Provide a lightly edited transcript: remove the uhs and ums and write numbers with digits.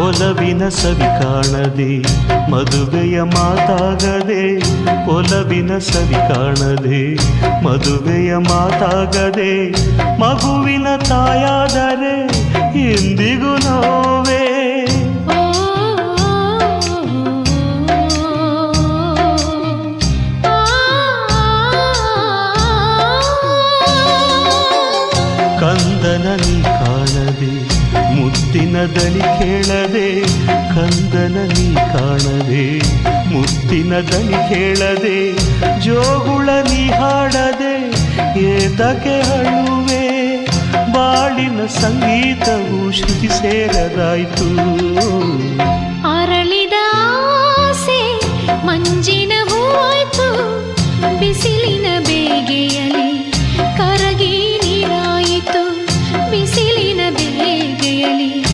ಒಲವಿನ ಸವಿ ಕಾಣದೆ ಮದುವೆಯ ಮಾತಾಗದೆ, ಒಲವಿನ ಸವಿ ಕಾಣದೆ ಮದುವೆಯ ಮಾತಾಗದೆ, ಮಗುವಿನ ತಾಯಾದರೆ ಎಂದಿಗೂ ನೋವೇ. ಕಂದನ ನೀ ಕಾಣದೆ ಮುತ್ತಿನ ದನಿ ಕೇಳದೆ, ಕಂದನ ನೀ ಕಾಣದೆ ಮುತ್ತಿನ ದನಿ ಕೇಳದೆ, ಜೋಗುಳ ನೀ ಹಾಡದೆ ಏತಕ್ಕೆ ಅಳುವೆ, ಬಾಳಿನ ಸಂಗೀತವು ಶ್ರುತಿ ಸೇರದಾಯ್ತು. ಅರಳಿದ ಆಸೆ ಮಂಜಿನ ಹೂವಾಯ್ತು, ಬಿಸಿಲಿನ ಬೇಗೆಯಲ್ಲಿ